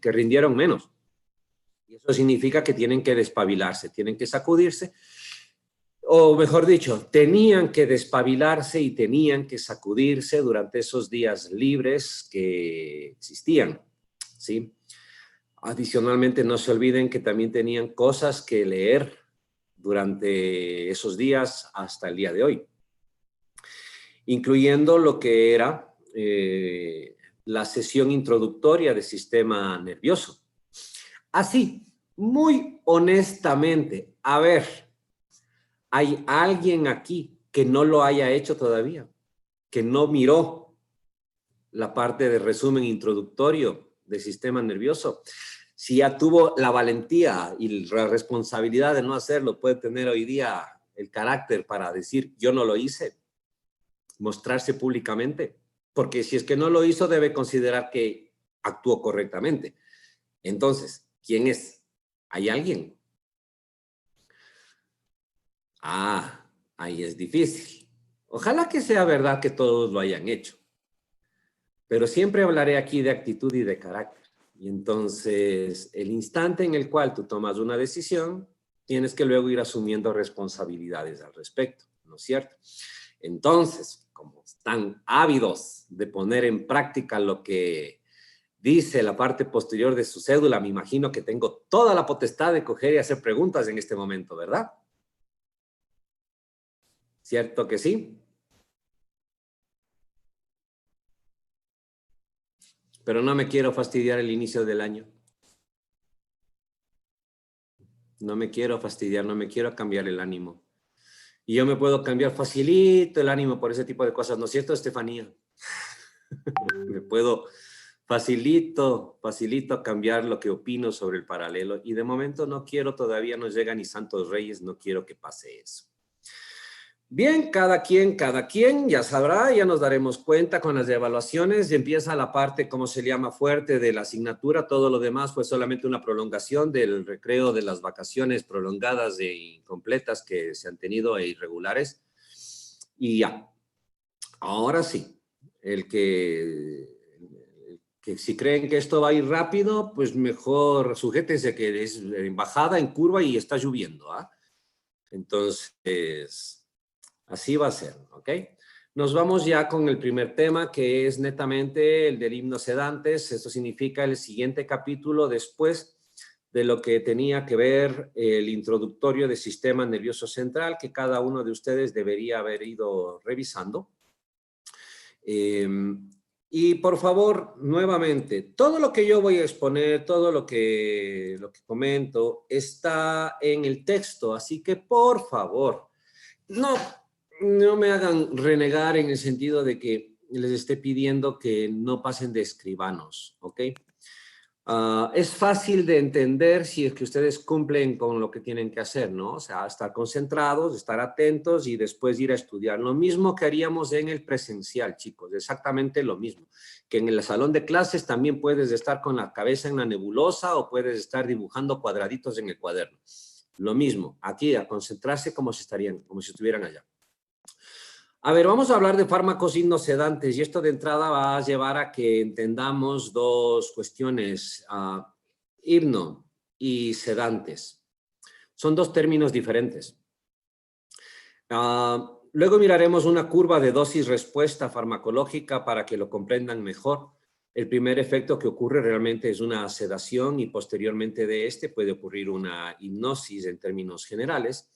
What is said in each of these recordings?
que rindieron menos. Y eso significa que tienen que despabilarse, tienen que sacudirse, o mejor dicho, tenían que despabilarse y tenían que sacudirse durante esos días libres que existían, ¿sí? Adicionalmente, no se olviden que también tenían cosas que leer durante esos días hasta el día de hoy, incluyendo lo que era la sesión introductoria del sistema nervioso. Así, muy honestamente, a ver, ¿hay alguien aquí que no lo haya hecho todavía? Que no miró la parte de resumen introductorio del sistema nervioso. Si ya tuvo la valentía y la responsabilidad de no hacerlo, puede tener hoy día el carácter para decir, yo no lo hice, mostrarse públicamente, porque si es que no lo hizo, debe considerar que actuó correctamente. Entonces, ¿quién es? ¿Hay alguien? Ah, ahí es difícil. Ojalá que sea verdad que todos lo hayan hecho, pero siempre hablaré aquí de actitud y de carácter. Y entonces, el instante en el cual tú tomas una decisión, tienes que luego ir asumiendo responsabilidades al respecto, ¿no es cierto? Entonces, como están ávidos de poner en práctica lo que dice la parte posterior de su cédula, me imagino que tengo toda la potestad de coger y hacer preguntas en este momento, ¿verdad? ¿Cierto que sí? Pero no me quiero fastidiar el inicio del año. No me quiero fastidiar, no me quiero cambiar el ánimo. Y yo me puedo cambiar facilito el ánimo por ese tipo de cosas, ¿no es cierto, Estefanía? Me puedo facilito cambiar lo que opino sobre el paralelo. Y de momento no quiero, todavía no llega ni Santos Reyes, no quiero que pase eso. Bien, cada quien, ya sabrá, ya nos daremos cuenta con las evaluaciones y empieza la parte, como se llama, fuerte de la asignatura. Todo lo demás fue solamente una prolongación del recreo de las vacaciones prolongadas e incompletas que se han tenido e irregulares. Y ya, ahora sí, que si creen que esto va a ir rápido, pues mejor sujétense que es en bajada, en curva y está lloviendo, ¿ah? Entonces... así va a ser, ¿ok? Nos vamos ya con el primer tema, que es netamente el del himno sedantes. Esto significa el siguiente capítulo después de lo que tenía que ver el introductorio del sistema nervioso central, que cada uno de ustedes debería haber ido revisando. Y por favor, nuevamente, todo lo que yo voy a exponer, todo lo que comento, está en el texto, así que por favor, no me hagan renegar en el sentido de que les esté pidiendo que no pasen de escribanos, ¿ok? Es fácil de entender si es que ustedes cumplen con lo que tienen que hacer, ¿no? O sea, estar concentrados, estar atentos y después ir a estudiar. Lo mismo que haríamos en el presencial, chicos, exactamente lo mismo. Que en el salón de clases también puedes estar con la cabeza en la nebulosa o puedes estar dibujando cuadraditos en el cuaderno. Lo mismo, aquí a concentrarse como si estuvieran allá. A ver, vamos a hablar de fármacos hipnosedantes y esto de entrada va a llevar a que entendamos dos cuestiones, hipno y sedantes. Son dos términos diferentes. Luego miraremos una curva de dosis-respuesta farmacológica para que lo comprendan mejor. El primer efecto que ocurre realmente es una sedación y posteriormente de este puede ocurrir una hipnosis en términos generales.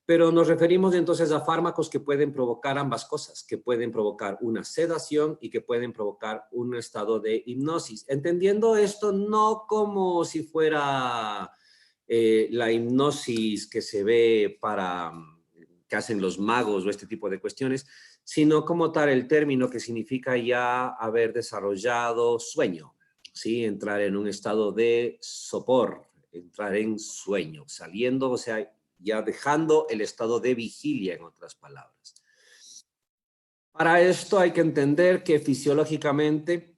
Pero nos referimos entonces a fármacos que pueden provocar ambas cosas, que pueden provocar una sedación y que pueden provocar un estado de hipnosis. Entendiendo esto no como si fuera la hipnosis que se ve que hacen los magos o este tipo de cuestiones, sino como tal el término que significa ya haber desarrollado sueño, ¿sí? Entrar en un estado de sopor, entrar en sueño, saliendo, o sea, ya dejando el estado de vigilia, en otras palabras. Para esto hay que entender que fisiológicamente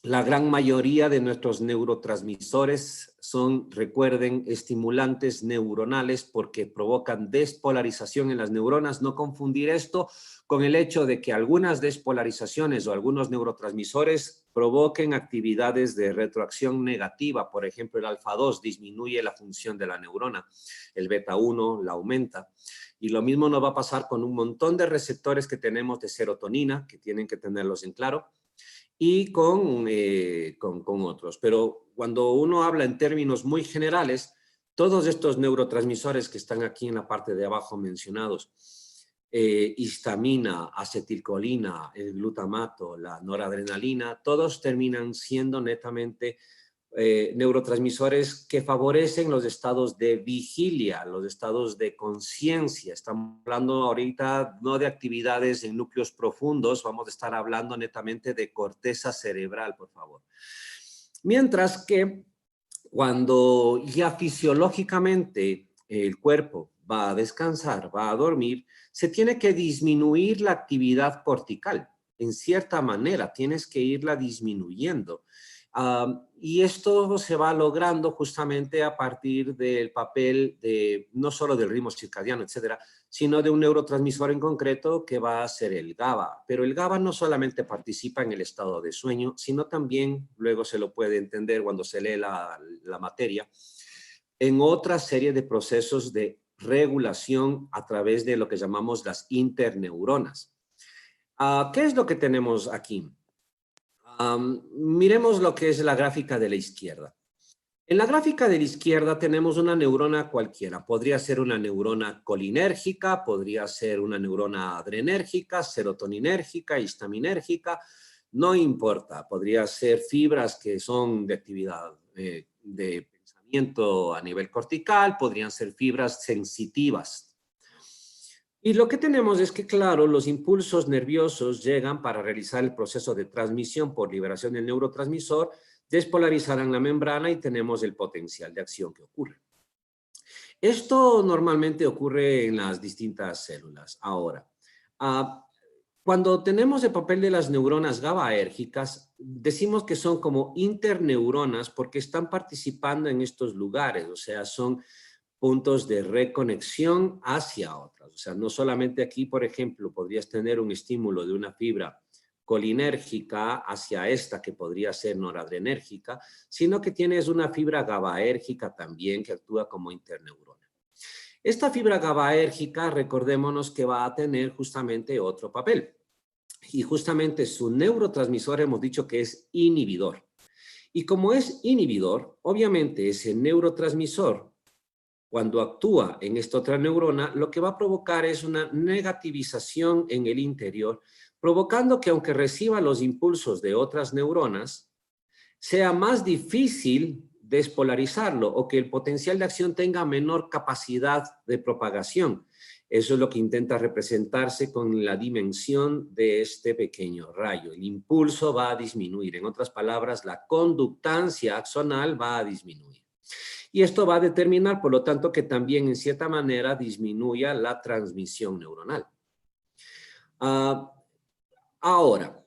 La gran mayoría de nuestros neurotransmisores son, recuerden, estimulantes neuronales porque provocan despolarización en las neuronas. No confundir esto con el hecho de que algunas despolarizaciones o algunos neurotransmisores provoquen actividades de retroacción negativa. Por ejemplo, el alfa-2 disminuye la función de la neurona, el beta-1 la aumenta. Y lo mismo nos va a pasar con un montón de receptores que tenemos de serotonina, que tienen que tenerlos en claro, y con otros. Pero cuando uno habla en términos muy generales, todos estos neurotransmisores que están aquí en la parte de abajo mencionados, histamina, acetilcolina, el glutamato, la noradrenalina, todos terminan siendo netamente neurotransmisores que favorecen los estados de vigilia, los estados de conciencia. Estamos hablando ahorita no de actividades en núcleos profundos, vamos a estar hablando netamente de corteza cerebral, por favor. Mientras que cuando ya fisiológicamente el cuerpo va a descansar, va a dormir, se tiene que disminuir la actividad cortical. En cierta manera, tienes que irla disminuyendo. Y esto se va logrando justamente a partir del papel de, no solo del ritmo circadiano, etcétera, sino de un neurotransmisor en concreto que va a ser el GABA. Pero el GABA no solamente participa en el estado de sueño, sino también, luego se lo puede entender cuando se lee la materia, en otra serie de procesos de regulación a través de lo que llamamos las interneuronas. ¿Qué es lo que tenemos aquí? Miremos lo que es la gráfica de la izquierda. En la gráfica de la izquierda tenemos una neurona cualquiera. Podría ser una neurona colinérgica, podría ser una neurona adrenérgica, serotoninérgica, histaminérgica, no importa. Podría ser fibras que son de actividad de pensamiento a nivel cortical, podrían ser fibras sensitivas. Y lo que tenemos es que, claro, los impulsos nerviosos llegan para realizar el proceso de transmisión por liberación del neurotransmisor, despolarizarán la membrana y tenemos el potencial de acción que ocurre. Esto normalmente ocurre en las distintas células. Ahora, cuando tenemos el papel de las neuronas GABAérgicas, decimos que son como interneuronas porque están participando en estos lugares, o sea, son puntos de reconexión hacia otras. O sea, no solamente aquí, por ejemplo, podrías tener un estímulo de una fibra colinérgica hacia esta que podría ser noradrenérgica, sino que tienes una fibra GABAérgica también que actúa como interneurona. Esta fibra GABAérgica, recordémonos que va a tener justamente otro papel. Y justamente su neurotransmisor hemos dicho que es inhibidor. Y como es inhibidor, obviamente ese neurotransmisor, cuando actúa en esta otra neurona, lo que va a provocar es una negativización en el interior, provocando que aunque reciba los impulsos de otras neuronas, sea más difícil despolarizarlo o que el potencial de acción tenga menor capacidad de propagación. Eso es lo que intenta representarse con la dimensión de este pequeño rayo. El impulso va a disminuir. En otras palabras, la conductancia axonal va a disminuir. Y esto va a determinar, por lo tanto, que también en cierta manera disminuya la transmisión neuronal. Ahora,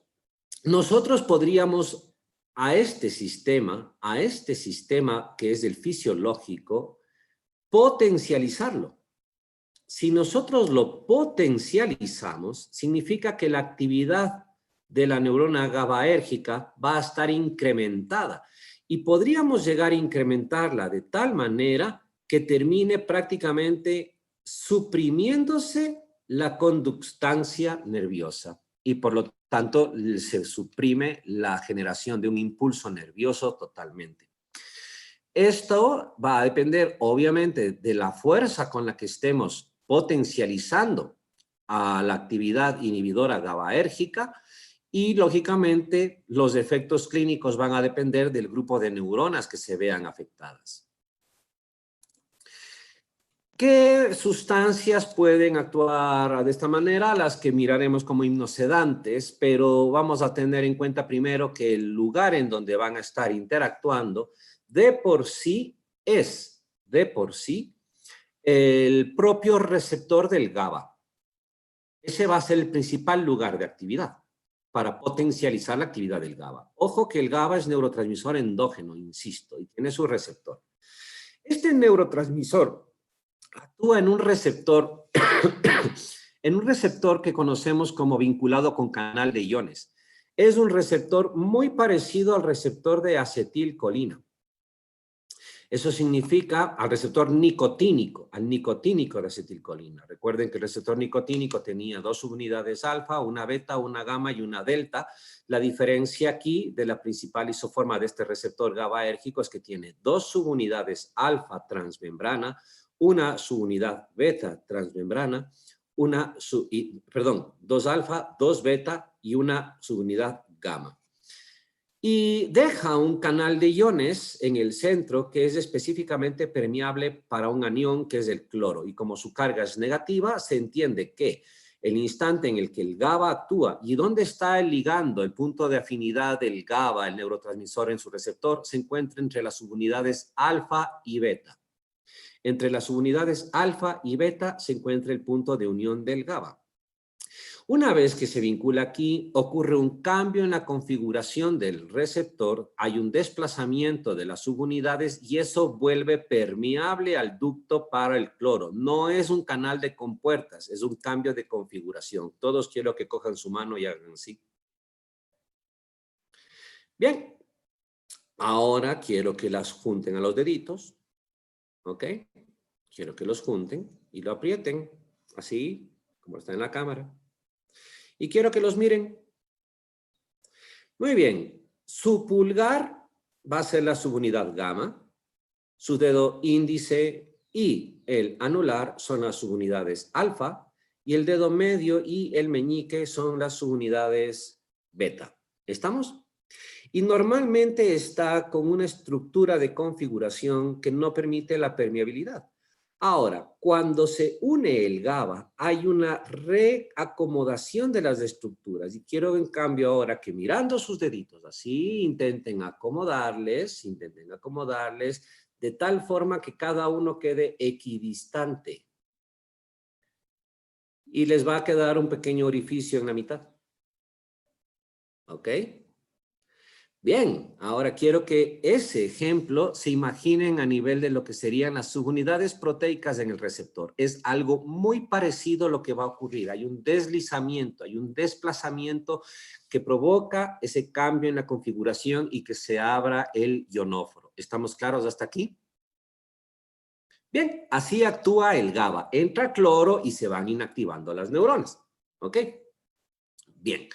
nosotros podríamos a este sistema que es el fisiológico, potencializarlo. Si nosotros lo potencializamos, significa que la actividad de la neurona GABAérgica va a estar incrementada. Y podríamos llegar a incrementarla de tal manera que termine prácticamente suprimiéndose la conductancia nerviosa y por lo tanto se suprime la generación de un impulso nervioso totalmente. Esto va a depender obviamente de la fuerza con la que estemos potencializando a la actividad inhibidora GABAérgica. Y, lógicamente, los efectos clínicos van a depender del grupo de neuronas que se vean afectadas. ¿Qué sustancias pueden actuar de esta manera? Las que miraremos como hipnosedantes, pero vamos a tener en cuenta primero que el lugar en donde van a estar interactuando de por sí es, el propio receptor del GABA. Ese va a ser el principal lugar de actividad. para potencializar la actividad del GABA. Ojo que el GABA es neurotransmisor endógeno, insisto, y tiene su receptor. Este neurotransmisor actúa en un receptor, en un receptor que conocemos como vinculado con canal de iones. Es un receptor muy parecido al receptor de acetilcolina. Eso significa al receptor nicotínico, al nicotínico de acetilcolina. Recuerden que el receptor nicotínico tenía dos subunidades alfa, una beta, una gamma y una delta. La diferencia aquí de la principal isoforma de este receptor GABAérgico es que tiene dos subunidades alfa transmembrana, una subunidad beta transmembrana, dos alfa, dos beta y una subunidad gamma. Y deja un canal de iones en el centro que es específicamente permeable para un anión que es el cloro. Y como su carga es negativa, se entiende que el instante en el que el GABA actúa y dónde está el ligando, el punto de afinidad del GABA, el neurotransmisor en su receptor, se encuentra entre las subunidades alfa y beta. Entre las subunidades alfa y beta se encuentra el punto de unión del GABA. Una vez que se vincula aquí, ocurre un cambio en la configuración del receptor, hay un desplazamiento de las subunidades y eso vuelve permeable al ducto para el cloro. No es un canal de compuertas, es un cambio de configuración. Todos quiero que cojan su mano y hagan así. Bien, ahora quiero que las junten a los deditos, ¿ok? Quiero que los junten y lo aprieten, así como está en la cámara. Y quiero que los miren. Muy bien. Su pulgar va a ser la subunidad gamma. Su dedo índice y el anular son las subunidades alfa. Y el dedo medio y el meñique son las subunidades beta. ¿Estamos? Y normalmente está con una estructura de configuración que no permite la permeabilidad. Ahora, cuando se une el GABA, hay una reacomodación de las estructuras. Y quiero, en cambio, ahora que mirando sus deditos, así intenten acomodarles de tal forma que cada uno quede equidistante. Y les va a quedar un pequeño orificio en la mitad. ¿Ok? Bien, ahora quiero que ese ejemplo se imaginen a nivel de lo que serían las subunidades proteicas en el receptor. Es algo muy parecido a lo que va a ocurrir. Hay un deslizamiento, hay un desplazamiento que provoca ese cambio en la configuración y que se abra el ionóforo. ¿Estamos claros hasta aquí? Bien, así actúa el GABA. Entra cloro y se van inactivando las neuronas. ¿Ok? Bien.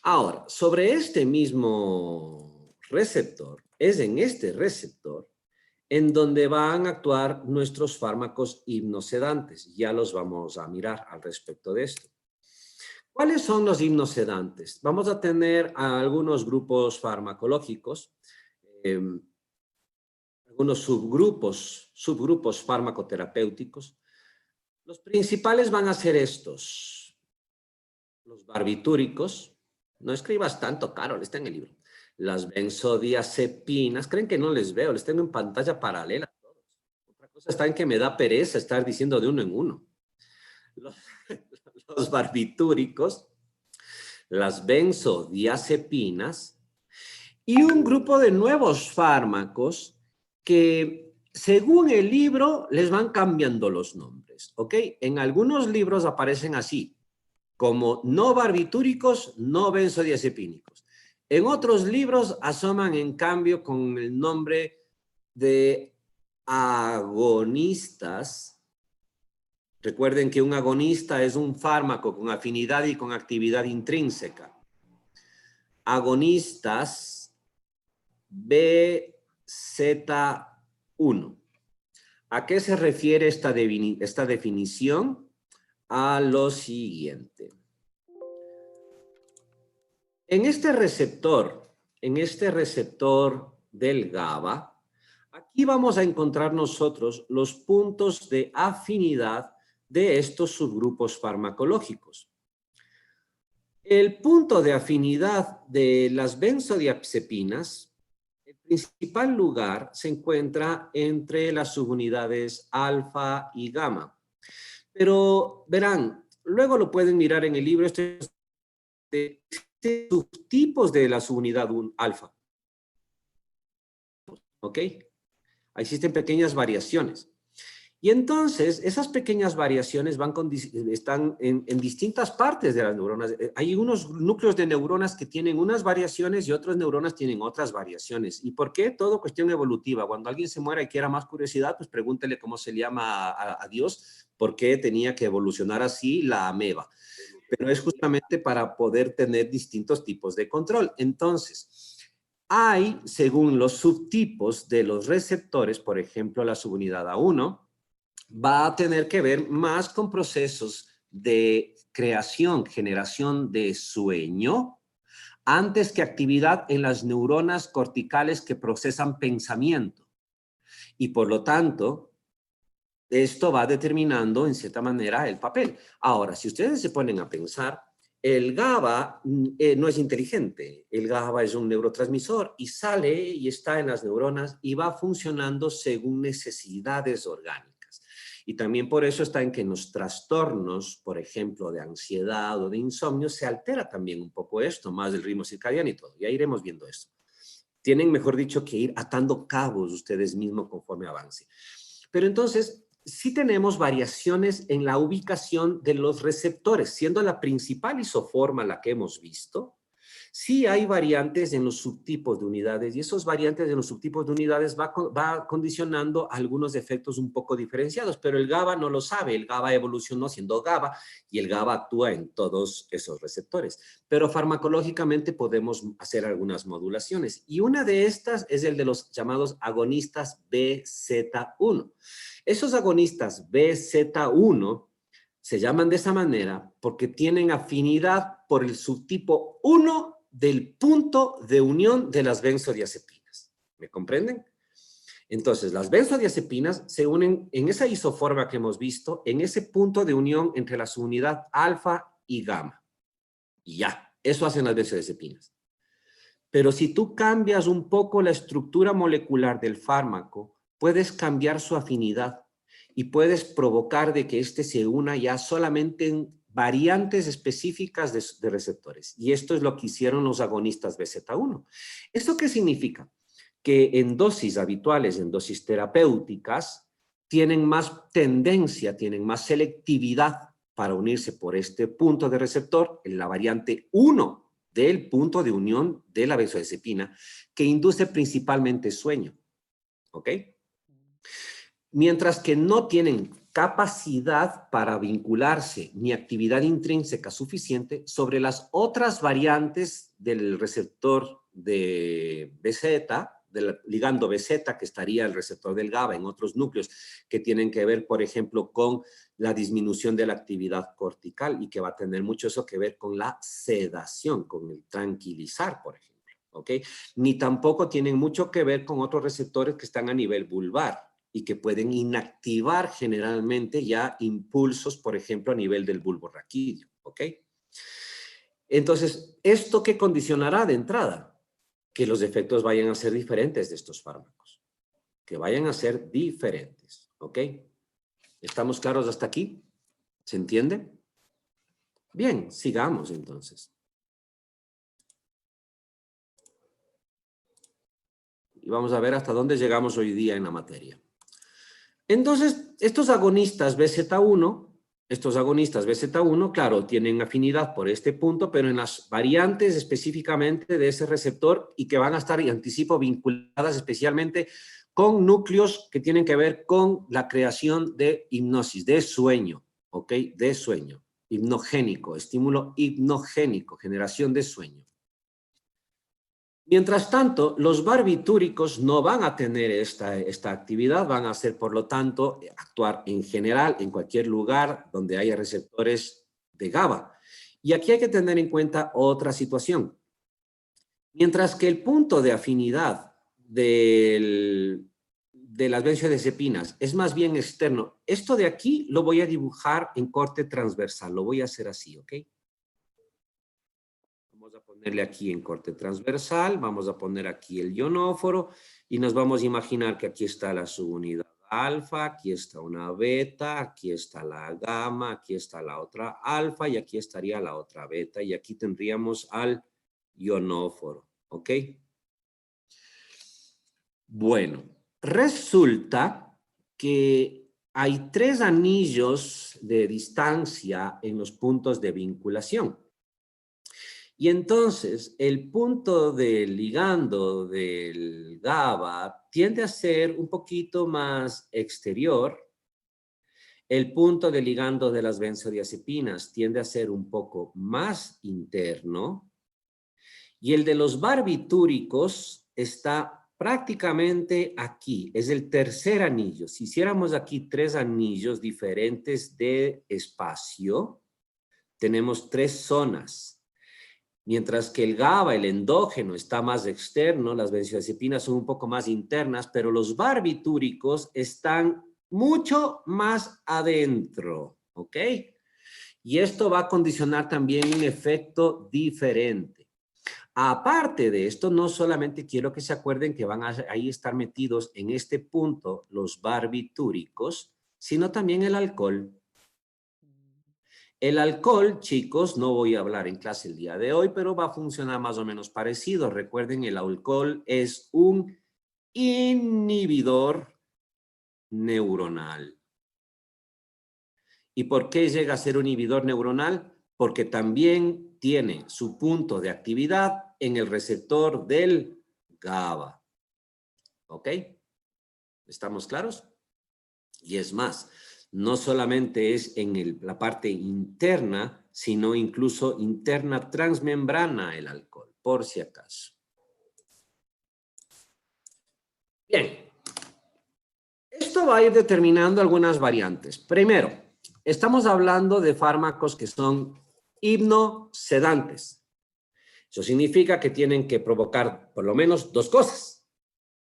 Ahora, sobre este mismo receptor, es en este receptor en donde van a actuar nuestros fármacos hipnosedantes. Ya los vamos a mirar al respecto de esto. ¿Cuáles son los hipnosedantes? Vamos a tener algunos grupos farmacológicos, algunos subgrupos farmacoterapéuticos. Los principales van a ser estos. Los barbitúricos. No escribas tanto, Carol, está en el libro. Las benzodiazepinas. Creen que no les veo, les tengo en pantalla paralela a todos. Otra cosa está en que me da pereza estar diciendo de uno en uno. Los barbitúricos, las benzodiazepinas y un grupo de nuevos fármacos que según el libro les van cambiando los nombres, ¿ok? En algunos libros aparecen así, como no barbitúricos, no benzodiazepínicos. En otros libros asoman en cambio con el nombre de agonistas. Recuerden que un agonista es un fármaco con afinidad y con actividad intrínseca. Agonistas BZ1. ¿A qué se refiere esta definición? A lo siguiente. En este receptor del GABA, aquí vamos a encontrar nosotros los puntos de afinidad de estos subgrupos farmacológicos. El punto de afinidad de las benzodiazepinas, el principal lugar se encuentra entre las subunidades alfa y gamma. Pero verán, luego lo pueden mirar en el libro, esto es de subtipos de la subunidad alfa. ¿Ok? Existen pequeñas variaciones. Y entonces, esas pequeñas variaciones están en distintas partes de las neuronas. Hay unos núcleos de neuronas que tienen unas variaciones y otras neuronas tienen otras variaciones. ¿Y por qué? Todo cuestión evolutiva. Cuando alguien se muera y quiera más curiosidad, pues pregúntele cómo se llama a Dios, por qué tenía que evolucionar así la ameba. Pero es justamente para poder tener distintos tipos de control. Entonces, hay, según los subtipos de los receptores, por ejemplo, la subunidad A1, va a tener que ver más con procesos de creación, generación de sueño, antes que actividad en las neuronas corticales que procesan pensamiento. Y por lo tanto, esto va determinando en cierta manera el papel. Ahora, si ustedes se ponen a pensar, el GABA no es inteligente. El GABA es un neurotransmisor y sale y está en las neuronas y va funcionando según necesidades orgánicas. Y también por eso está en que en los trastornos, por ejemplo, de ansiedad o de insomnio, se altera también un poco esto, más del ritmo circadiano y todo. Ya iremos viendo esto. Tienen, mejor dicho, que ir atando cabos ustedes mismos conforme avance. Pero entonces, sí tenemos variaciones en la ubicación de los receptores, siendo la principal isoforma la que hemos visto. Sí hay variantes en los subtipos de unidades y esos variantes en los subtipos de unidades va condicionando algunos efectos un poco diferenciados, pero el GABA no lo sabe. El GABA evolucionó siendo GABA y el GABA actúa en todos esos receptores. Pero farmacológicamente podemos hacer algunas modulaciones y una de estas es el de los llamados agonistas BZ1. Esos agonistas BZ1 se llaman de esa manera porque tienen afinidad por el subtipo 1 del punto de unión de las benzodiazepinas. ¿Me comprenden? Entonces, las benzodiazepinas se unen en esa isoforma que hemos visto, en ese punto de unión entre la subunidad alfa y gamma. Y ya, eso hacen las benzodiazepinas. Pero si tú cambias un poco la estructura molecular del fármaco, puedes cambiar su afinidad y puedes provocar de que éste se una ya solamente en variantes específicas de receptores. Y esto es lo que hicieron los agonistas BZ1. ¿Esto qué significa? Que en dosis habituales, en dosis terapéuticas, tienen más tendencia, tienen más selectividad para unirse por este punto de receptor, en la variante 1 del punto de unión de la benzodiazepina, que induce principalmente sueño. ¿Ok? Mientras que no tienen capacidad para vincularse ni actividad intrínseca suficiente sobre las otras variantes del receptor de BZ, del ligando BZ, que estaría el receptor del GABA en otros núcleos que tienen que ver, por ejemplo, con la disminución de la actividad cortical y que va a tener mucho eso que ver con la sedación, con el tranquilizar, por ejemplo. ¿Ok? Ni tampoco tienen mucho que ver con otros receptores que están a nivel vulvar y que pueden inactivar generalmente ya impulsos, por ejemplo, a nivel del bulbo raquídeo, ¿ok? Entonces, ¿esto qué condicionará de entrada? Que los efectos vayan a ser diferentes de estos fármacos, que vayan a ser diferentes, ¿ok? ¿Estamos claros hasta aquí? ¿Se entiende? Bien, sigamos entonces. Y vamos a ver hasta dónde llegamos hoy día en la materia. Entonces, estos agonistas BZ1, claro, tienen afinidad por este punto, pero en las variantes específicamente de ese receptor y que van a estar, y anticipo, vinculadas especialmente con núcleos que tienen que ver con la creación de hipnosis, de sueño, ¿ok? De sueño, hipnogénico, estímulo hipnogénico, generación de sueño. Mientras tanto, los barbitúricos no van a tener esta actividad, van a hacer, por lo tanto, actuar en general en cualquier lugar donde haya receptores de GABA. Y aquí hay que tener en cuenta otra situación. Mientras que el punto de afinidad de las benzodiazepinas es más bien externo, esto de aquí lo voy a dibujar en corte transversal, lo voy a hacer así, ¿ok? Vamos a ponerle aquí en corte transversal, vamos a poner aquí el ionóforo y nos vamos a imaginar que aquí está la subunidad alfa, aquí está una beta, aquí está la gamma, aquí está la otra alfa y aquí estaría la otra beta y aquí tendríamos al ionóforo, ¿ok? Bueno, resulta que hay 3 anillos de distancia en los puntos de vinculación. Y entonces el punto del ligando del GABA tiende a ser un poquito más exterior. El punto de ligando de las benzodiazepinas tiende a ser un poco más interno. Y el de los barbitúricos está prácticamente aquí. Es el tercer anillo. Si hiciéramos aquí 3 anillos diferentes de espacio, tenemos 3 zonas. Mientras que el GABA, el endógeno, está más externo, las benzodiazepinas son un poco más internas, pero los barbitúricos están mucho más adentro, ¿ok? Y esto va a condicionar también un efecto diferente. Aparte de esto, no solamente quiero que se acuerden que van a ahí estar metidos en este punto los barbitúricos, sino también el alcohol. El alcohol, chicos, no voy a hablar en clase el día de hoy, pero va a funcionar más o menos parecido. Recuerden, el alcohol es un inhibidor neuronal. ¿Y por qué llega a ser un inhibidor neuronal? Porque también tiene su punto de actividad en el receptor del GABA. ¿Ok? ¿Estamos claros? Y es más, no solamente es en la parte interna, sino incluso interna transmembrana el alcohol, por si acaso. Bien, esto va a ir determinando algunas variantes. Primero, estamos hablando de fármacos que son hipnosedantes. Eso significa que tienen que provocar por lo menos 2 cosas.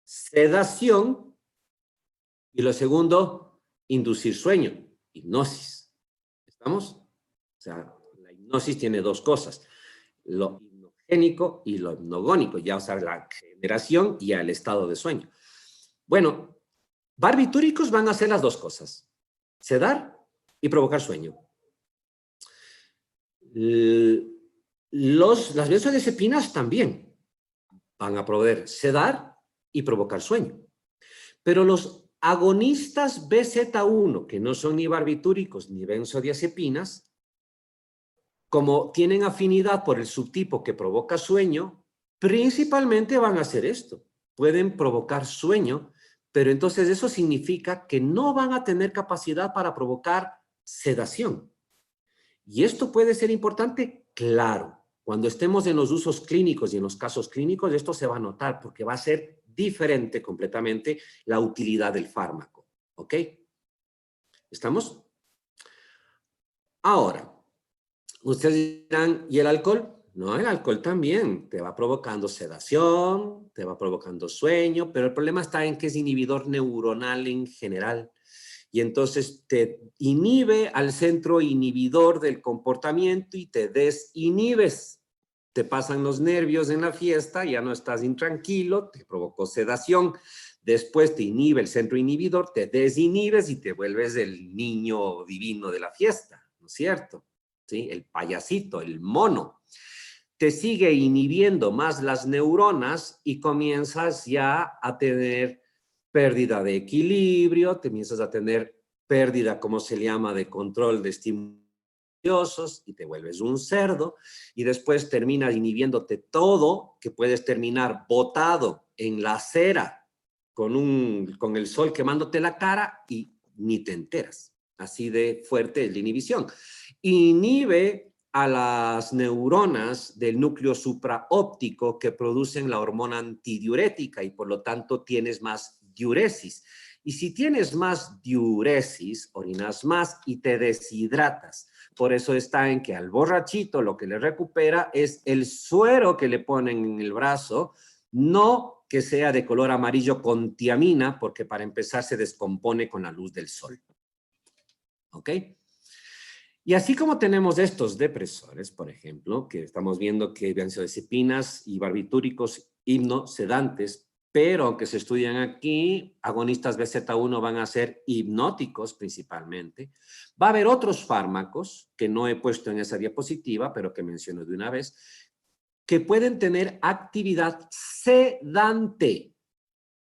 Sedación y lo segundo, inducir sueño, hipnosis. ¿Estamos? O sea, la hipnosis tiene 2 cosas, lo hipnogénico y lo hipnogónico, ya o sea, la generación y el estado de sueño. Bueno, barbitúricos van a hacer las 2 cosas, sedar y provocar sueño. Las benzodiazepinas también van a poder sedar y provocar sueño. Pero los agonistas BZ1, que no son ni barbitúricos ni benzodiazepinas, como tienen afinidad por el subtipo que provoca sueño, principalmente van a hacer esto. Pueden provocar sueño, pero entonces eso significa que no van a tener capacidad para provocar sedación. ¿Y esto puede ser importante? Claro. Cuando estemos en los usos clínicos y en los casos clínicos, esto se va a notar porque va a ser diferente completamente la utilidad del fármaco. ¿Ok? ¿Estamos? Ahora, ustedes dirán, ¿y el alcohol? No, el alcohol también te va provocando sedación, te va provocando sueño, pero el problema está en que es inhibidor neuronal en general. Y entonces te inhibe al centro inhibidor del comportamiento y te desinhibes. Te pasan los nervios en la fiesta, ya no estás intranquilo, te provocó sedación. Después te inhibe el centro inhibidor, te desinhibes y te vuelves el niño divino de la fiesta, ¿no es cierto? ¿Sí? El payasito, el mono. Te sigue inhibiendo más las neuronas y comienzas ya a tener pérdida de equilibrio, te comienzas a tener pérdida, como se le llama, de control de estímulos y te vuelves un cerdo y después terminas inhibiéndote todo, que puedes terminar botado en la acera con el sol quemándote la cara y ni te enteras. Así de fuerte es la inhibición. Inhibe a las neuronas del núcleo supraóptico que producen la hormona antidiurética y por lo tanto tienes más diuresis. Y si tienes más diuresis, orinas más y te deshidratas. Por eso está en que al borrachito lo que le recupera es el suero que le ponen en el brazo, no que sea de color amarillo con tiamina, porque para empezar se descompone con la luz del sol. ¿Ok? Y así como tenemos estos depresores, por ejemplo, que estamos viendo que benzodiazepinas y barbitúricos hipnosedantes, pero aunque se estudian aquí, agonistas BZ1 van a ser hipnóticos principalmente. Va a haber otros fármacos que no he puesto en esa diapositiva, pero que menciono de una vez, que pueden tener actividad sedante,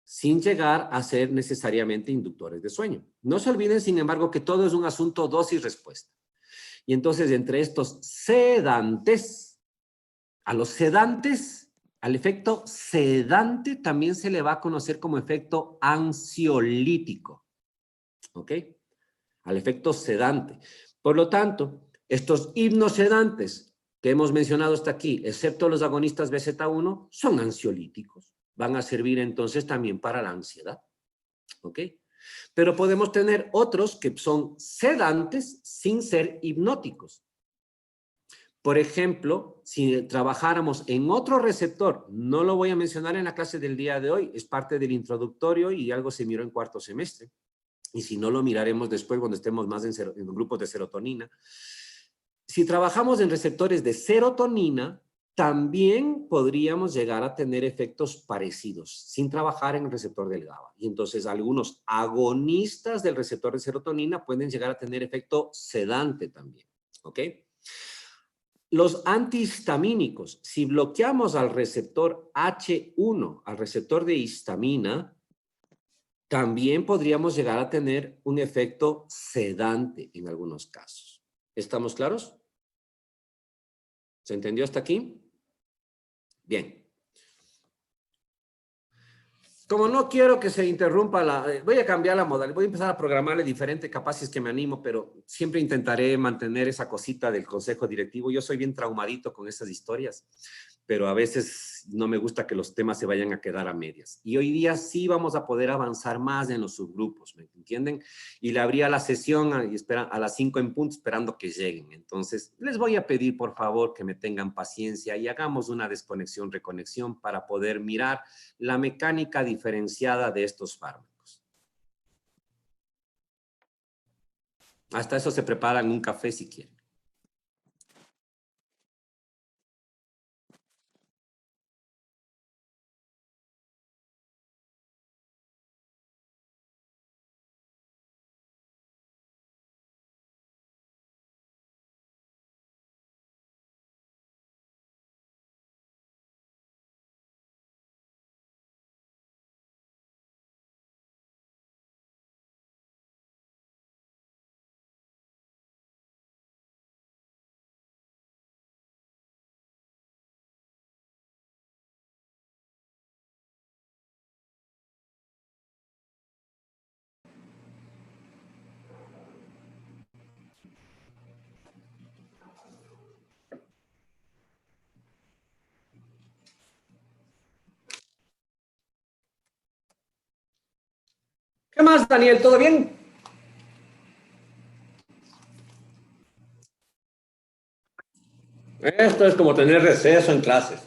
sin llegar a ser necesariamente inductores de sueño. No se olviden, sin embargo, que todo es un asunto dosis-respuesta. Y entonces, entre estos sedantes, a los sedantes, al efecto sedante también se le va a conocer como efecto ansiolítico. ¿Ok? Al efecto sedante. Por lo tanto, estos hipnosedantes que hemos mencionado hasta aquí, excepto los agonistas BZ1, son ansiolíticos. Van a servir entonces también para la ansiedad. ¿Ok? Pero podemos tener otros que son sedantes sin ser hipnóticos. Por ejemplo, si trabajáramos en otro receptor, no lo voy a mencionar en la clase del día de hoy, es parte del introductorio y algo se miró en cuarto semestre. Y si no, lo miraremos después cuando estemos más en grupos de serotonina. Si trabajamos en receptores de serotonina, también podríamos llegar a tener efectos parecidos, sin trabajar en el receptor del GABA. Y entonces algunos agonistas del receptor de serotonina pueden llegar a tener efecto sedante también. ¿Ok? Los antihistamínicos, si bloqueamos al receptor H1, al receptor de histamina, también podríamos llegar a tener un efecto sedante en algunos casos. ¿Estamos claros? ¿Se entendió hasta aquí? Bien. Como no quiero que se interrumpa voy a cambiar la modalidad, voy a empezar a programarle diferente, capaz si es que me animo, pero siempre intentaré mantener esa cosita del consejo directivo. Yo soy bien traumadito con esas historias, pero a veces no me gusta que los temas se vayan a quedar a medias. Y hoy día sí vamos a poder avanzar más en los subgrupos, ¿me entienden? Y le abría la sesión a las 5 en punto esperando que lleguen. Entonces, les voy a pedir, por favor, que me tengan paciencia y hagamos una desconexión, reconexión para poder mirar la mecánica diferenciada de estos fármacos. Hasta eso se preparan un café si quieren. ¿Qué más, Daniel? ¿Todo bien? Esto es como tener receso en clases.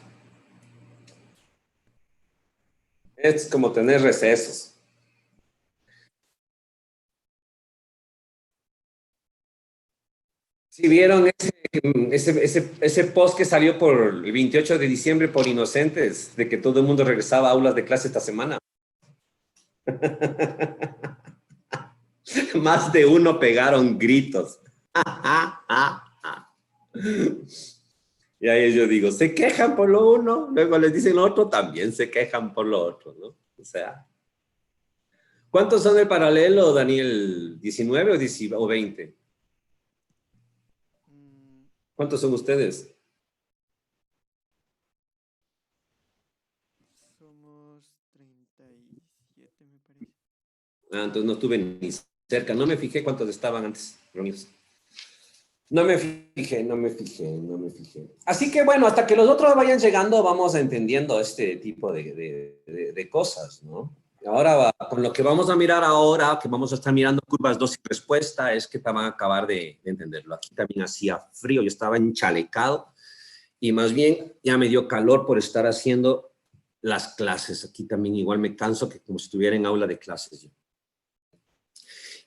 Es como tener recesos. Si vieron ese post que salió por el 28 de diciembre por Inocentes, de que todo el mundo regresaba a aulas de clase esta semana. Más de uno pegaron gritos. Y ahí yo digo, se quejan por lo uno, luego les dicen lo otro, también se quejan por lo otro, ¿no? O sea, ¿cuántos son el paralelo, Daniel? ¿19 o 20? ¿Cuántos son ustedes? Somos 37, me parece. Ah, entonces no estuve ni cerca. No me fijé cuántos estaban antes reunidos. No me fijé. Así que bueno, hasta que los otros vayan llegando, vamos entendiendo este tipo de cosas, ¿no? Ahora, con lo que vamos a mirar ahora, que vamos a estar mirando curvas dosis y respuesta, es que van a acabar de entenderlo. Aquí también hacía frío, yo estaba enchalecado y más bien ya me dio calor por estar haciendo las clases. Aquí también igual me canso que como si estuviera en aula de clases yo.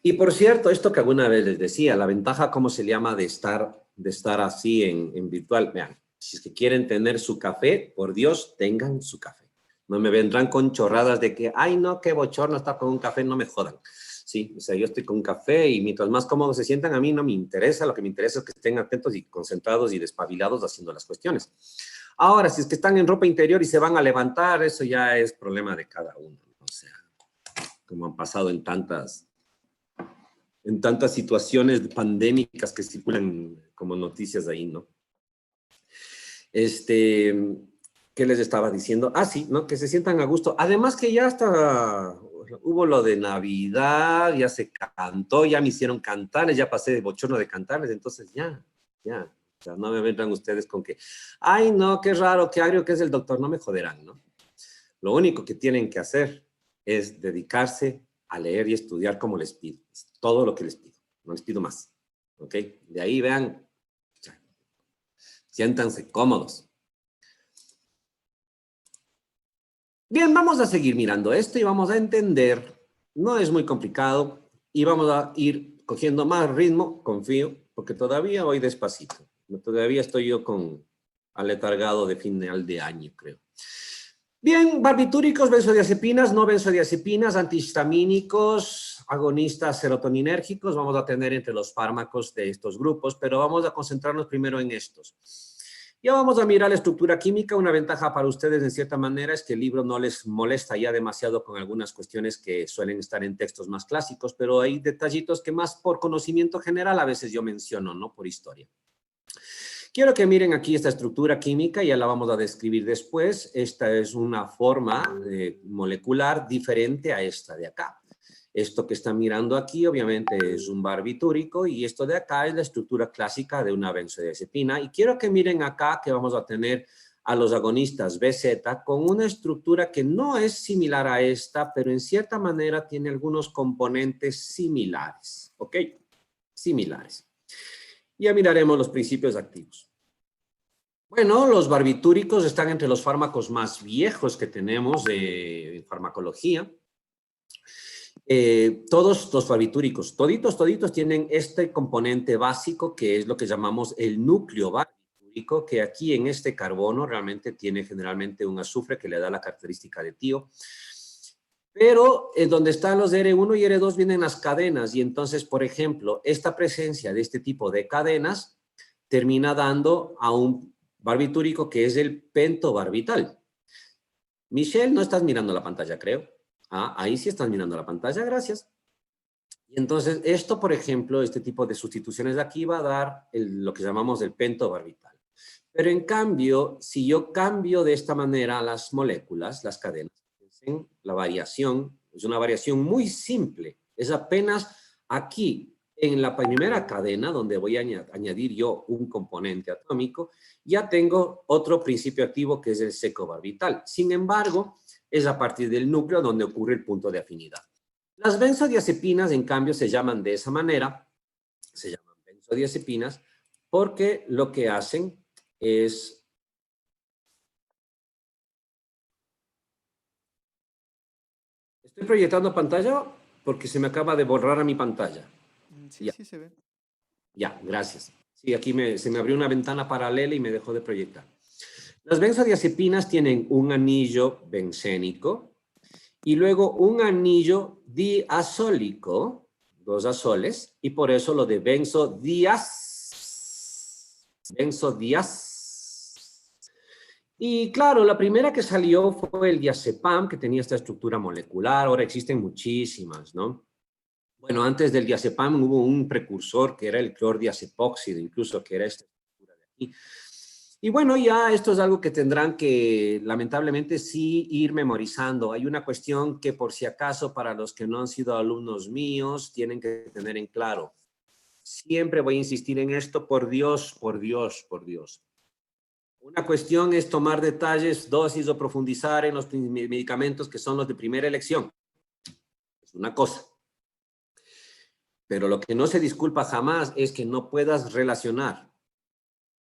Y por cierto, esto que alguna vez les decía, la ventaja, ¿cómo se llama de estar así en virtual? Vean, si es que quieren tener su café, por Dios, tengan su café. No me vendrán con chorradas de que, ay, no, qué bochorno está con un café, no me jodan. Sí, o sea, yo estoy con un café y mientras más cómodos se sientan, a mí no me interesa. Lo que me interesa es que estén atentos y concentrados y despabilados haciendo las cuestiones. Ahora, si es que están en ropa interior y se van a levantar, eso ya es problema de cada uno, ¿no? O sea, como han pasado en tantas situaciones pandémicas que circulan como noticias ahí, ¿no? ¿Qué les estaba diciendo? Ah, sí, ¿no? Que se sientan a gusto. Además que ya hasta hubo lo de Navidad, ya se cantó, ya me hicieron cantarles, ya pasé de bochorno de cantarles, entonces ya. O sea, no me vendrán ustedes con que, ay, no, qué raro, qué agrio que es el doctor, no me joderán, ¿no? Lo único que tienen que hacer es dedicarse a leer y estudiar como les pido. Es todo lo que les pido, no les pido más, ¿ok? De ahí vean, siéntanse cómodos. Bien, vamos a seguir mirando esto y vamos a entender, no es muy complicado y vamos a ir cogiendo más ritmo, confío, porque todavía voy despacito. Todavía estoy yo con aletargado de final de año, creo. Bien, barbitúricos, benzodiazepinas, no benzodiazepinas, antihistamínicos, agonistas serotoninérgicos, vamos a tener entre los fármacos de estos grupos, pero vamos a concentrarnos primero en estos. Ya vamos a mirar la estructura química. Una ventaja para ustedes, en cierta manera, es que el libro no les molesta ya demasiado con algunas cuestiones que suelen estar en textos más clásicos, pero hay detallitos que más por conocimiento general a veces yo menciono, no por historia. Quiero que miren aquí esta estructura química, ya la vamos a describir después. Esta es una forma molecular diferente a esta de acá. Esto que están mirando aquí, obviamente, es un barbitúrico y esto de acá es la estructura clásica de una benzodiazepina. Y quiero que miren acá que vamos a tener a los agonistas BZ con una estructura que no es similar a esta, pero en cierta manera tiene algunos componentes similares, ¿ok? Similares. Ya miraremos los principios activos. Bueno, los barbitúricos están entre los fármacos más viejos que tenemos en farmacología. Todos los barbitúricos, toditos tienen este componente básico que es lo que llamamos el núcleo barbitúrico, que aquí en este carbono realmente tiene generalmente un azufre que le da la característica de tío. Pero donde están los R1 y R2 vienen las cadenas y entonces, por ejemplo, esta presencia de este tipo de cadenas termina dando a un barbitúrico que es el pentobarbital. Michelle, no estás mirando la pantalla, creo. Ah, ahí sí están mirando la pantalla, gracias. Y entonces esto, por ejemplo, este tipo de sustituciones de aquí va a dar lo que llamamos el pentobarbital. Pero en cambio, si yo cambio de esta manera las moléculas, las cadenas, la variación es una variación muy simple. Es apenas aquí, en la primera cadena, donde voy a añadir yo un componente atómico, ya tengo otro principio activo que es el secobarbital. Sin embargo, es a partir del núcleo donde ocurre el punto de afinidad. Las benzodiazepinas, en cambio, se llaman de esa manera, se llaman benzodiazepinas, porque lo que hacen es... ¿Estoy proyectando pantalla? Porque se me acaba de borrar a mi pantalla. Sí, Ya. sí se ve. Ya, gracias. Sí, aquí se me abrió una ventana paralela y me dejó de proyectar. Las benzodiazepinas tienen un anillo bencénico y luego un anillo diazólico, dos azoles, y por eso lo de benzodiaz. Y claro, la primera que salió fue el diazepam, que tenía esta estructura molecular. Ahora existen muchísimas, ¿no? Bueno, antes del diazepam hubo un precursor que era el clordiazepóxido, incluso que era esta estructura de aquí. Y bueno, ya esto es algo que tendrán que, lamentablemente, sí ir memorizando. Hay una cuestión que, por si acaso, para los que no han sido alumnos míos, tienen que tener en claro. Siempre voy a insistir en esto, por Dios, por Dios, por Dios. Una cuestión es tomar detalles, dosis o profundizar en los medicamentos que son los de primera elección. Es una cosa. Pero lo que no se disculpa jamás es que no puedas relacionar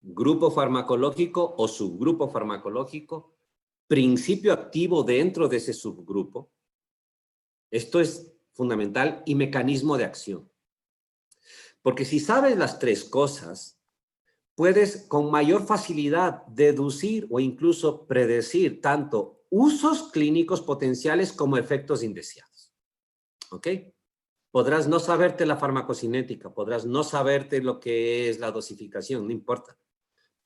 grupo farmacológico o subgrupo farmacológico, principio activo dentro de ese subgrupo. Esto es fundamental y mecanismo de acción. Porque si sabes las tres cosas, puedes con mayor facilidad deducir o incluso predecir tanto usos clínicos potenciales como efectos indeseados. ¿Ok? Podrás no saberte la farmacocinética, podrás no saberte lo que es la dosificación, no importa.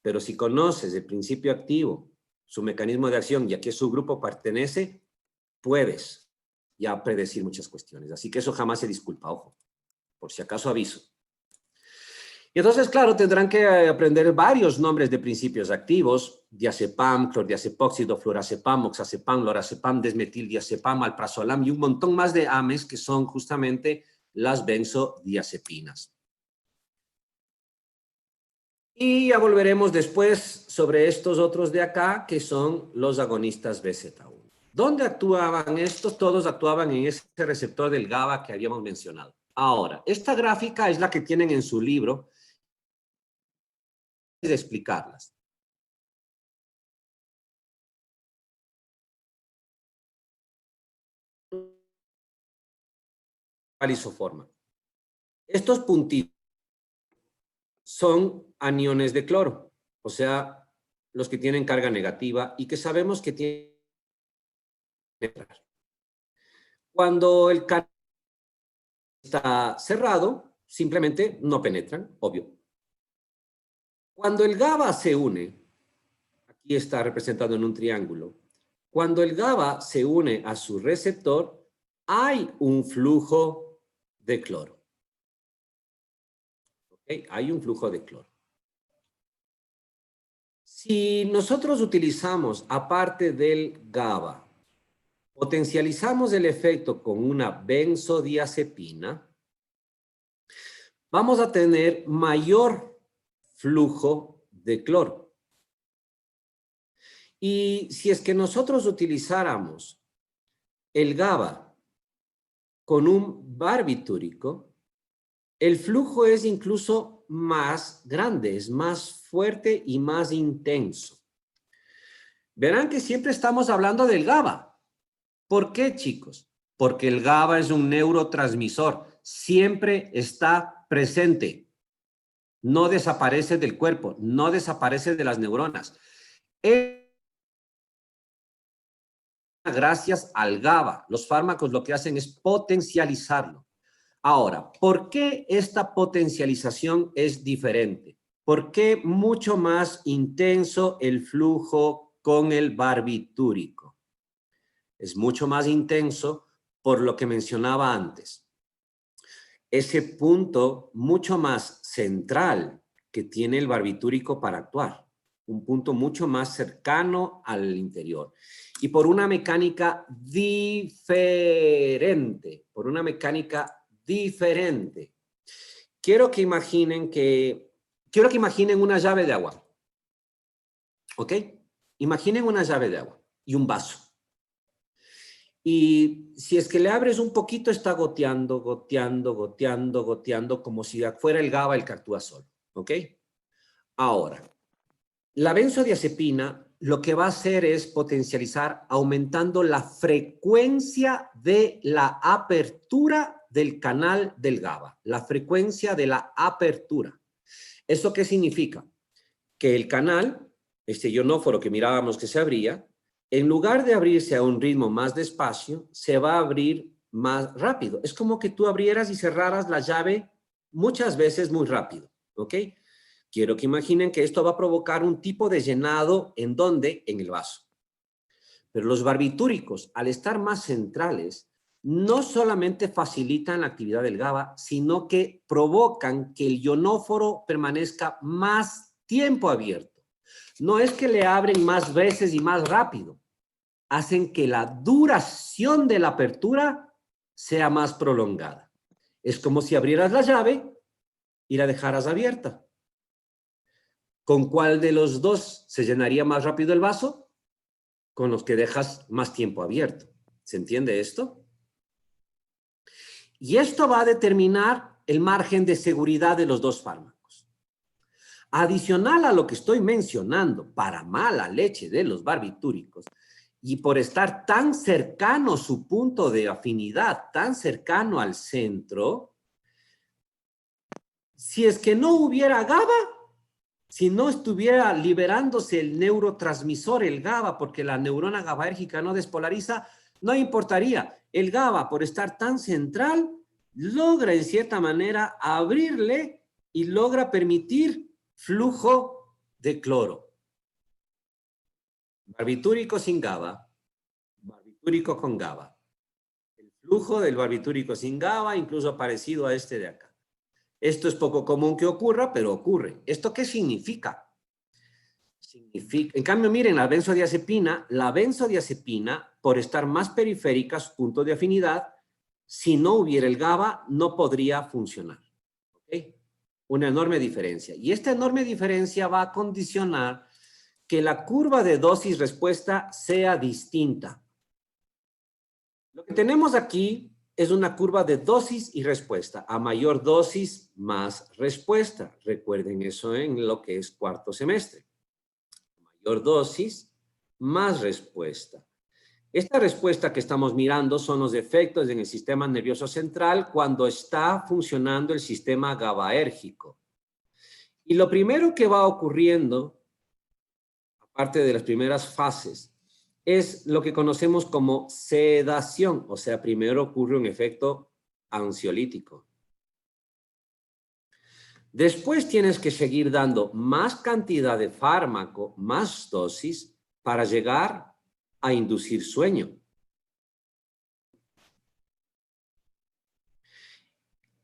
Pero si conoces el principio activo, su mecanismo de acción y a qué subgrupo pertenece, puedes ya predecir muchas cuestiones. Así que eso jamás se disculpa, ojo, por si acaso aviso. Y entonces, claro, tendrán que aprender varios nombres de principios activos: diazepam, clordiazepóxido, flurazepam, oxazepam, lorazepam, desmetildiazepam, alprazolam y un montón más de AMES que son justamente las benzodiazepinas. Y ya volveremos después sobre estos otros de acá, que son los agonistas BZ1. ¿Dónde actuaban estos? Todos actuaban en ese receptor del GABA que habíamos mencionado. Ahora, esta gráfica es la que tienen en su libro, de explicarlas. Isoforma. Estos puntitos son aniones de cloro, o sea, los que tienen carga negativa y que sabemos que tienen. Cuando el canal está cerrado, simplemente no penetran, obvio. Cuando el GABA se une, aquí está representado en un triángulo, cuando el GABA se une a su receptor, hay un flujo de cloro. ¿Okay? Hay un flujo de cloro. Si nosotros utilizamos, aparte del GABA, potencializamos el efecto con una benzodiazepina, vamos a tener mayor flujo de cloro. Y si es que nosotros utilizáramos el GABA con un barbitúrico, el flujo es incluso más grande, es más fuerte y más intenso. Verán que siempre estamos hablando del GABA. ¿Por qué, chicos? Porque el GABA es un neurotransmisor, siempre está presente, no desaparece del cuerpo, no desaparece de las neuronas. Gracias al GABA, los fármacos lo que hacen es potencializarlo. Ahora, ¿por qué esta potencialización es diferente? ¿Por qué mucho más intenso el flujo con el barbitúrico? Es mucho más intenso por lo que mencionaba antes. Ese punto mucho más central que tiene el barbitúrico para actuar. Un punto mucho más cercano al interior. Y por una mecánica diferente. Por una mecánica diferente. Quiero que imaginen una llave de agua. ¿Ok? Imaginen una llave de agua y un vaso. Y si es que le abres un poquito, está goteando, goteando, goteando, goteando, como si fuera el GABA el que actúa solo. ¿Ok? Ahora, la benzodiazepina lo que va a hacer es potencializar aumentando la frecuencia de la apertura del canal del GABA. La frecuencia de la apertura. ¿Eso qué significa? Que el canal, este ionóforo que mirábamos que se abría, en lugar de abrirse a un ritmo más despacio, se va a abrir más rápido. Es como que tú abrieras y cerraras la llave muchas veces muy rápido, ¿ok? Quiero que imaginen que esto va a provocar un tipo de llenado, ¿en dónde? En el vaso. Pero los barbitúricos, al estar más centrales, no solamente facilitan la actividad del GABA, sino que provocan que el ionóforo permanezca más tiempo abierto. No es que le abren más veces y más rápido, hacen que la duración de la apertura sea más prolongada. Es como si abrieras la llave y la dejaras abierta. ¿Con cuál de los dos se llenaría más rápido el vaso? Con los que dejas más tiempo abierto. ¿Se entiende esto? Y esto va a determinar el margen de seguridad de los dos fármacos. Adicional a lo que estoy mencionando, para mala leche de los barbitúricos, y por estar tan cercano su punto de afinidad, tan cercano al centro, si es que no hubiera GABA, si no estuviera liberándose el neurotransmisor, el GABA, porque la neurona GABAérgica no despolariza, no importaría. El GABA, por estar tan central, logra en cierta manera abrirle y logra permitir flujo de cloro. Barbitúrico sin GABA, barbitúrico con GABA. El flujo del barbitúrico sin GABA, incluso parecido a este de acá. Esto es poco común que ocurra, pero ocurre. ¿Esto qué significa? En cambio, miren, la benzodiazepina, por estar más periférica, su punto de afinidad, si no hubiera el GABA, no podría funcionar. ¿Okay? Una enorme diferencia. Y esta enorme diferencia va a condicionar que la curva de dosis-respuesta sea distinta. Lo que tenemos aquí es una curva de dosis y respuesta. A mayor dosis, más respuesta. Recuerden eso en lo que es cuarto semestre. Mayor dosis, más respuesta. Esta respuesta que estamos mirando son los efectos en el sistema nervioso central cuando está funcionando el sistema GABAérgico. Y lo primero que va ocurriendo, aparte de las primeras fases, es lo que conocemos como sedación. O sea, primero ocurre un efecto ansiolítico. Después tienes que seguir dando más cantidad de fármaco, más dosis, para llegar a inducir sueño.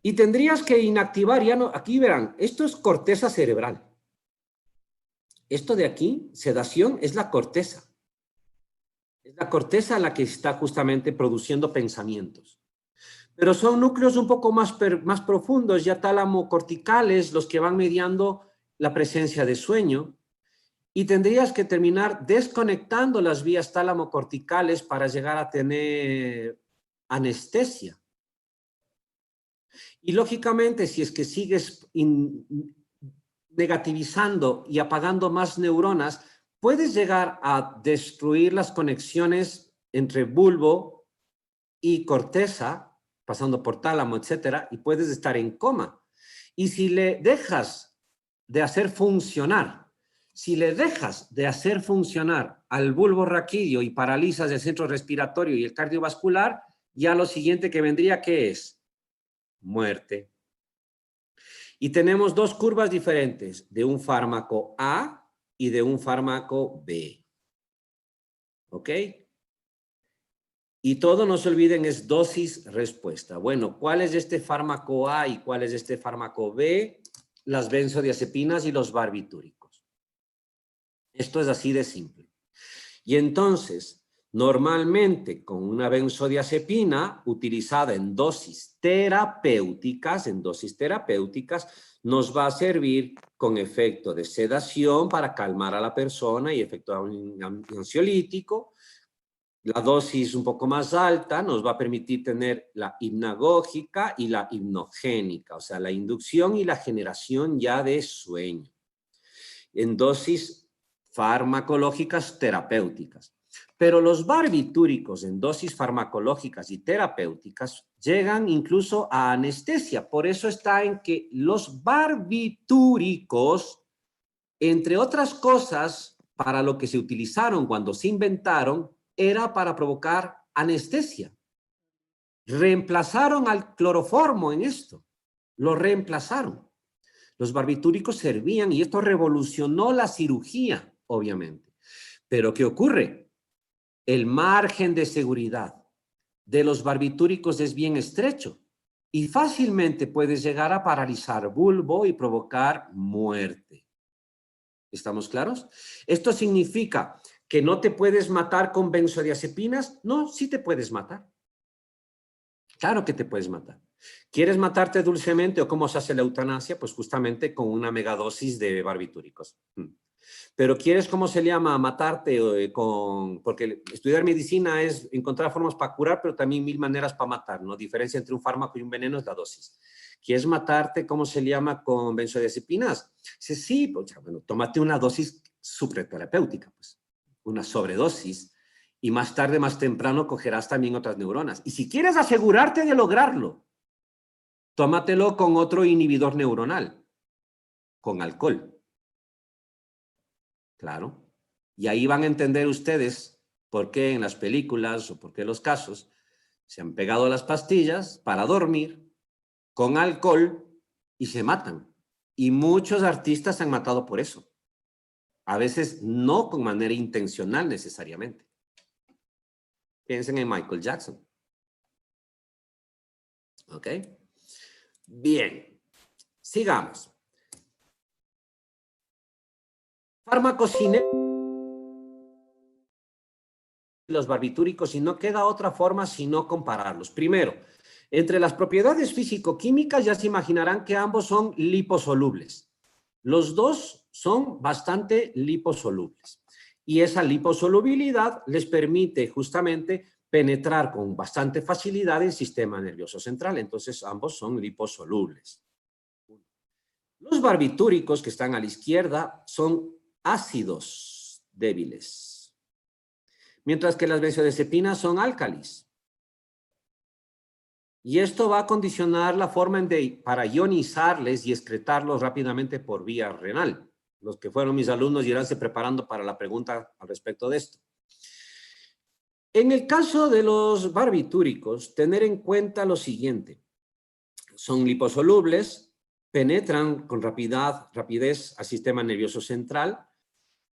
Y tendrías que inactivar, ya no, aquí verán, esto es corteza cerebral. Esto de aquí, sedación, es la corteza. Es la corteza la que está justamente produciendo pensamientos. Pero son núcleos un poco más profundos, ya tálamo-corticales, los que van mediando la presencia de sueño. Y tendrías que terminar desconectando las vías tálamo-corticales para llegar a tener anestesia. Y lógicamente, si es que sigues negativizando y apagando más neuronas, puedes llegar a destruir las conexiones entre bulbo y corteza, pasando por tálamo, etcétera, y puedes estar en coma. Y si le dejas de hacer funcionar, al bulbo raquídeo y paralizas el centro respiratorio y el cardiovascular, ya lo siguiente que vendría, ¿qué es? Muerte. Y tenemos dos curvas diferentes, de un fármaco A y de un fármaco B. ¿Ok? Y todo, no se olviden, es dosis-respuesta. Bueno, ¿cuál es este fármaco A y cuál es este fármaco B? Las benzodiazepinas y los barbitúricos. Esto es así de simple. Y entonces, normalmente con una benzodiazepina utilizada en dosis terapéuticas, nos va a servir con efecto de sedación para calmar a la persona y efecto ansiolítico. La dosis un poco más alta nos va a permitir tener la hipnagógica y la hipnogénica, o sea, la inducción y la generación ya de sueño. En dosis farmacológicas terapéuticas. Pero los barbitúricos en dosis farmacológicas y terapéuticas llegan incluso a anestesia. Por eso está en que los barbitúricos, entre otras cosas, para lo que se utilizaron cuando se inventaron, era para provocar anestesia. Reemplazaron al cloroformo en esto. Lo reemplazaron. Los barbitúricos servían y esto revolucionó la cirugía, obviamente. Pero ¿qué ocurre? El margen de seguridad de los barbitúricos es bien estrecho y fácilmente puedes llegar a paralizar bulbo y provocar muerte. ¿Estamos claros? ¿Esto significa que no te puedes matar con benzodiazepinas? No, sí te puedes matar. Claro que te puedes matar. ¿Quieres matarte dulcemente o cómo se hace la eutanasia? Pues justamente con una megadosis de barbitúricos. Pero ¿quieres, cómo se llama, matarte porque estudiar medicina es encontrar formas para curar, pero también 1000 maneras para matar, ¿no? Diferencia entre un fármaco y un veneno es la dosis. ¿Quieres matarte, cómo se llama, con benzodiazepinas? Sí, pues, bueno, tómate una dosis supraterapéutica, pues, una sobredosis, y más tarde, más temprano, cogerás también otras neuronas. Y si quieres asegurarte de lograrlo, tómatelo con otro inhibidor neuronal, con alcohol. Claro. Y ahí van a entender ustedes por qué en las películas o por qué los casos se han pegado las pastillas para dormir con alcohol y se matan. Y muchos artistas se han matado por eso. A veces no con manera intencional necesariamente. Piensen en Michael Jackson. ¿Ok? Bien. Sigamos. Farmacocinética. Los barbitúricos y no queda otra forma sino compararlos. Primero, entre las propiedades físico-químicas ya se imaginarán que ambos son liposolubles. Los dos son bastante liposolubles y esa liposolubilidad les permite justamente penetrar con bastante facilidad el sistema nervioso central. Entonces ambos son liposolubles. Los barbitúricos que están a la izquierda son ácidos débiles, mientras que las benzodiazepinas son álcalis. Y esto va a condicionar la forma para ionizarles y excretarlos rápidamente por vía renal. Los que fueron mis alumnos iránse preparando para la pregunta al respecto de esto. En el caso de los barbitúricos, tener en cuenta lo siguiente. Son liposolubles, penetran con rapidez al sistema nervioso central,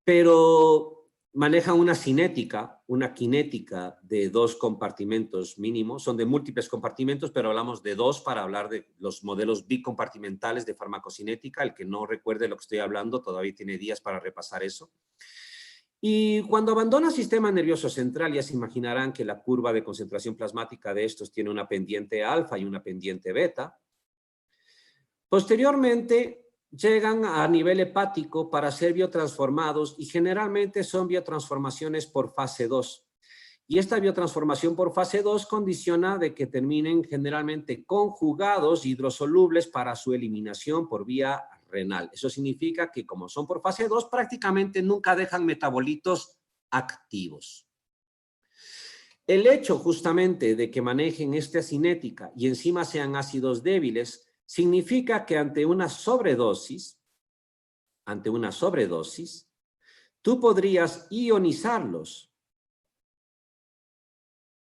pero manejan una cinética, una cinética de 2 compartimentos mínimos. Son de múltiples compartimentos, pero hablamos de 2 para hablar de los modelos bicompartimentales de farmacocinética. El que no recuerde lo que estoy hablando todavía tiene días para repasar eso. Y cuando abandona el sistema nervioso central, ya se imaginarán que la curva de concentración plasmática de estos tiene una pendiente alfa y una pendiente beta. Posteriormente, llegan a nivel hepático para ser biotransformados y generalmente son biotransformaciones por fase 2. Y esta biotransformación por fase 2 condiciona de que terminen generalmente conjugados hidrosolubles para su eliminación por vía renal. Eso significa que como son por fase 2, prácticamente nunca dejan metabolitos activos. El hecho justamente de que manejen esta cinética y encima sean ácidos débiles significa que ante una sobredosis, tú podrías ionizarlos.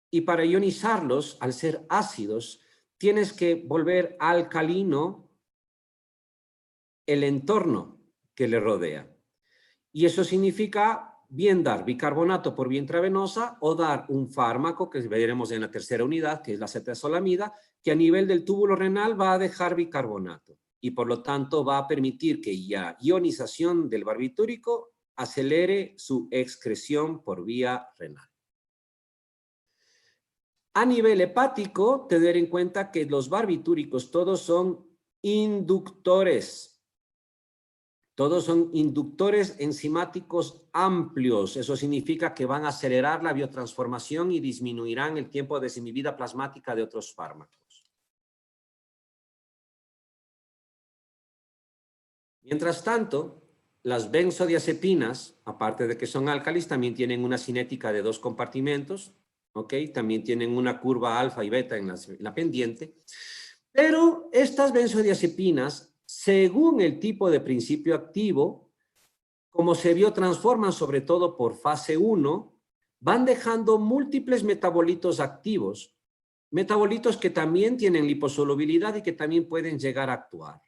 Y para ionizarlos, al ser ácidos, tienes que volver alcalino el entorno que le rodea. Y eso significa bien dar bicarbonato por vía intravenosa o dar un fármaco que veremos en la tercera unidad, que es la cetazolamida, que a nivel del túbulo renal va a dejar bicarbonato y por lo tanto va a permitir que la ionización del barbitúrico acelere su excreción por vía renal. A nivel hepático, tener en cuenta que los barbitúricos todos son inductores. Todos son inductores enzimáticos amplios. Eso significa que van a acelerar la biotransformación y disminuirán el tiempo de desinhibida plasmática de otros fármacos. Mientras tanto, las benzodiazepinas, aparte de que son álcalis, también tienen una cinética de 2 compartimentos, ¿ok? También tienen una curva alfa y beta en la pendiente. Pero estas benzodiazepinas, según el tipo de principio activo, como se biotransforman sobre todo por fase 1, van dejando múltiples metabolitos activos, metabolitos que también tienen liposolubilidad y que también pueden llegar a actuar.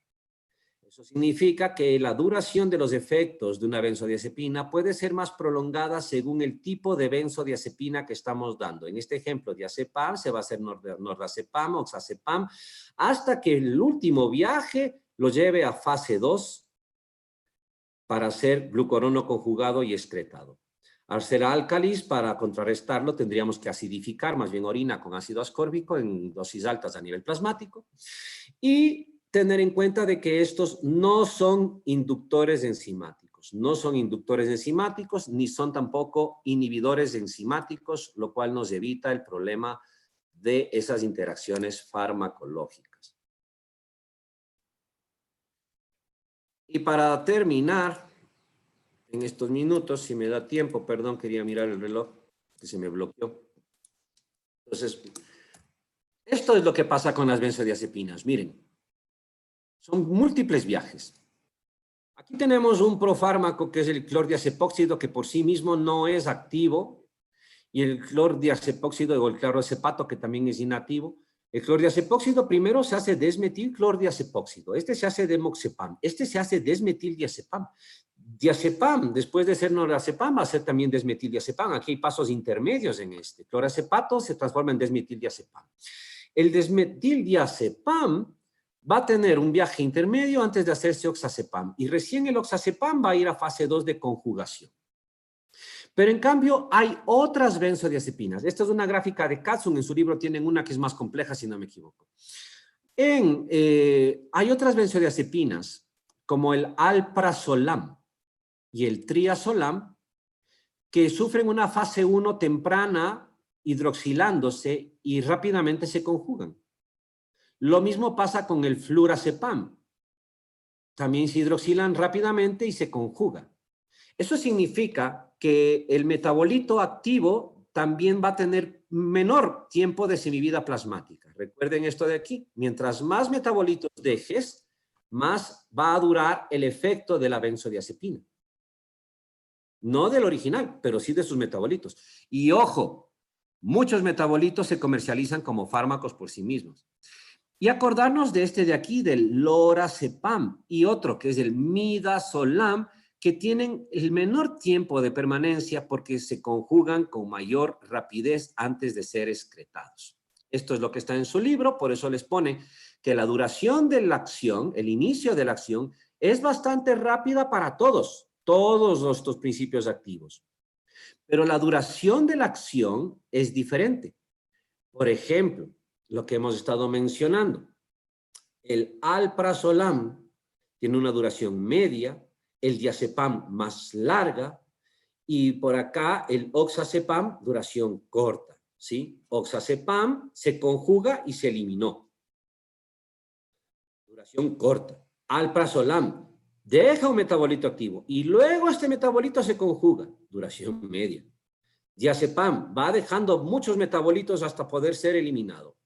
Eso significa que la duración de los efectos de una benzodiazepina puede ser más prolongada según el tipo de benzodiazepina que estamos dando. En este ejemplo, diazepam se va a hacer nordazepam, oxazepam, hasta que el último viaje lo lleve a fase 2 para ser glucurono conjugado y excretado. Al ser álcalis, para contrarrestarlo, tendríamos que acidificar, más bien orina con ácido ascórbico en dosis altas a nivel plasmático y tener en cuenta de que estos no son inductores enzimáticos, ni son tampoco inhibidores enzimáticos, lo cual nos evita el problema de esas interacciones farmacológicas. Y para terminar, en estos minutos, si me da tiempo, perdón, quería mirar el reloj, que se me bloqueó. Entonces, esto es lo que pasa con las benzodiazepinas. Miren, son múltiples viajes. Aquí tenemos un profármaco que es el clordiazepóxido, que por sí mismo no es activo, y el clordiazepóxido o el cloroacepato, que también es inactivo. El clordiazepóxido primero se hace desmetilclordiazepóxido, este se hace demoxepam, este se hace desmetildiazepam. Diazepam, después de ser norazepam, va a ser también desmetildiazepam. Aquí hay pasos intermedios en este. Clorazepato se transforma en desmetildiazepam. El desmetildiazepam va a tener un viaje intermedio antes de hacerse oxazepam. Y recién el oxazepam va a ir a fase 2 de conjugación. Pero en cambio hay otras benzodiazepinas. Esta es una gráfica de Katzun. En su libro tienen una que es más compleja, si no me equivoco. Hay otras benzodiazepinas, como el alprazolam y el triazolam, que sufren una fase 1 temprana hidroxilándose y rápidamente se conjugan. Lo mismo pasa con el flurazepam. También se hidroxilan rápidamente y se conjugan. Eso significa que el metabolito activo también va a tener menor tiempo de semivida plasmática. Recuerden esto de aquí. Mientras más metabolitos dejes, más va a durar el efecto de la benzodiazepina. No del original, pero sí de sus metabolitos. Y ojo, muchos metabolitos se comercializan como fármacos por sí mismos. Y acordarnos de este de aquí, del lorazepam, y otro que es el midazolam, que tienen el menor tiempo de permanencia porque se conjugan con mayor rapidez antes de ser excretados. Esto es lo que está en su libro, por eso les pone que la duración de la acción, el inicio de la acción, es bastante rápida para todos estos principios activos. Pero la duración de la acción es diferente. Por ejemplo, lo que hemos estado mencionando, el alprazolam tiene una duración media, el diazepam más larga, y por acá el oxazepam, duración corta, ¿sí? Oxazepam se conjuga y se eliminó. Duración corta. Alprazolam deja un metabolito activo y luego este metabolito se conjuga, duración media. Diazepam va dejando muchos metabolitos hasta poder ser eliminado.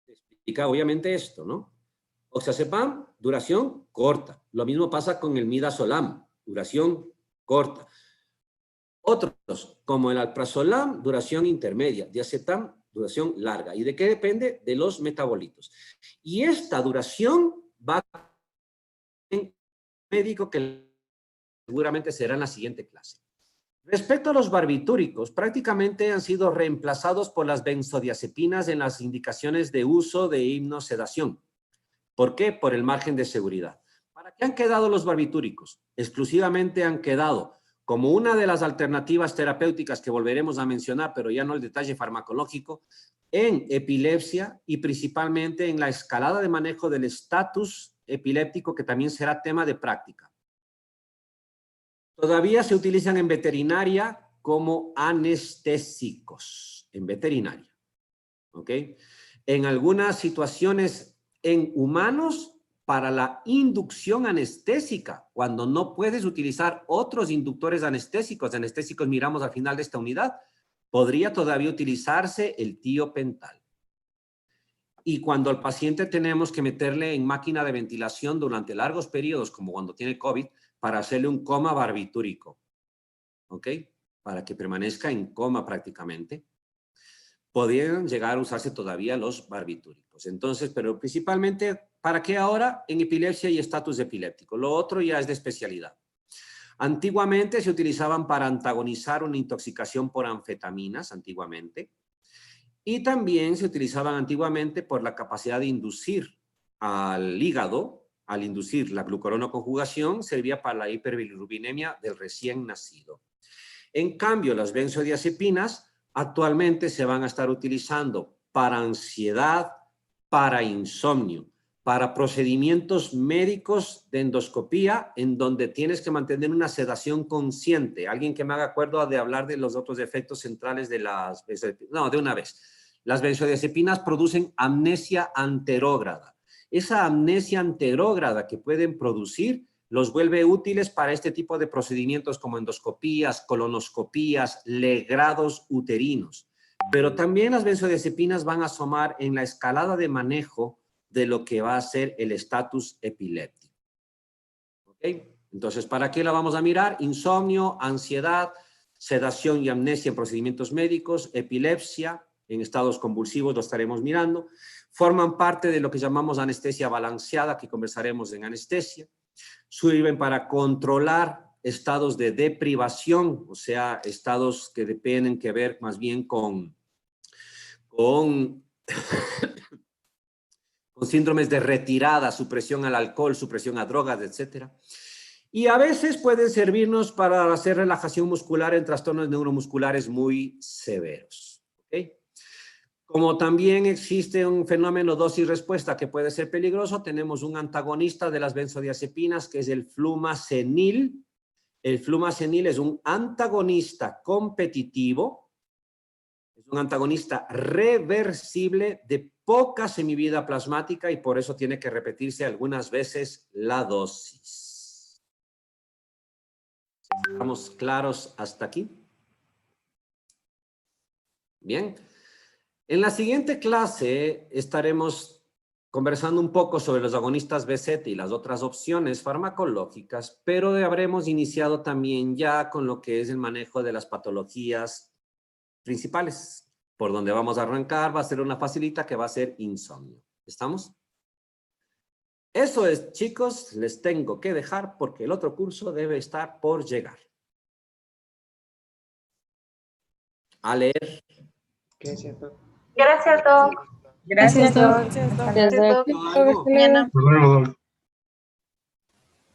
Explica obviamente esto, ¿no? Oxazepam, duración corta. Lo mismo pasa con el midazolam, duración corta. Otros, como el alprazolam, duración intermedia. Diazepam, duración larga. ¿Y de qué depende? De los metabolitos. Y esta duración va a tener un médico que seguramente será en la siguiente clase. Respecto a los barbitúricos, prácticamente han sido reemplazados por las benzodiazepinas en las indicaciones de uso de hipnosedación. ¿Por qué? Por el margen de seguridad. ¿Para qué han quedado los barbitúricos? Exclusivamente han quedado como una de las alternativas terapéuticas que volveremos a mencionar, pero ya no el detalle farmacológico, en epilepsia y principalmente en la escalada de manejo del estatus epiléptico, que también será tema de práctica. Todavía se utilizan en veterinaria como anestésicos, en veterinaria, ¿ok? En algunas situaciones en humanos para la inducción anestésica, cuando no puedes utilizar otros inductores anestésicos miramos al final de esta unidad, podría todavía utilizarse el tiopental. Y cuando al paciente tenemos que meterle en máquina de ventilación durante largos periodos, como cuando tiene COVID, para hacerle un coma barbitúrico, ¿ok? Para que permanezca en coma prácticamente, podrían llegar a usarse todavía los barbitúricos. Entonces, pero principalmente, ¿para qué ahora? En epilepsia y estatus epiléptico. Lo otro ya es de especialidad. Antiguamente se utilizaban para antagonizar una intoxicación por anfetaminas, antiguamente. Y también se utilizaban antiguamente por la capacidad de inducir al hígado, al inducir la glucuronoconjugación, servía para la hiperbilirubinemia del recién nacido. En cambio, las benzodiazepinas actualmente se van a estar utilizando para ansiedad, para insomnio, para procedimientos médicos de endoscopía en donde tienes que mantener una sedación consciente. Alguien que me haga acuerdo de hablar de los otros efectos centrales de las benzodiazepinas. No, de una vez. Las benzodiazepinas producen amnesia anterógrada. Esa amnesia anterógrada que pueden producir los vuelve útiles para este tipo de procedimientos como endoscopías, colonoscopías, legrados uterinos. Pero también las benzodiazepinas van a asomar en la escalada de manejo de lo que va a ser el estatus epiléptico. ¿Ok? Entonces, ¿para qué la vamos a mirar? Insomnio, ansiedad, sedación y amnesia en procedimientos médicos, epilepsia, en estados convulsivos lo estaremos mirando. Forman parte de lo que llamamos anestesia balanceada, que conversaremos en anestesia. Sirven para controlar estados de deprivación, o sea, estados que tienen que ver más bien con síndromes de retirada, supresión al alcohol, supresión a drogas, etcétera. Y a veces pueden servirnos para hacer relajación muscular en trastornos neuromusculares muy severos. ¿Okay? Como también existe un fenómeno dosis-respuesta que puede ser peligroso, tenemos un antagonista de las benzodiazepinas que es el flumazenil. El flumazenil es un antagonista competitivo, es un antagonista reversible de poca semivida plasmática y por eso tiene que repetirse algunas veces la dosis. ¿Estamos claros hasta aquí? Bien. En la siguiente clase estaremos conversando un poco sobre los agonistas BZ y las otras opciones farmacológicas, pero habremos iniciado también ya con lo que es el manejo de las patologías principales. Por donde vamos a arrancar va a ser una facilita que va a ser insomnio. ¿Estamos? Eso es, chicos, les tengo que dejar porque el otro curso debe estar por llegar. A leer. Gracias, Doc. Gracias, Doc. Gracias, Doc. Gracias, Doc. Gracias, Doc. Algo. Mañana. Nos vemos, Doc.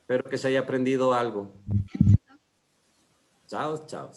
Espero que se haya aprendido algo. Chao, chao.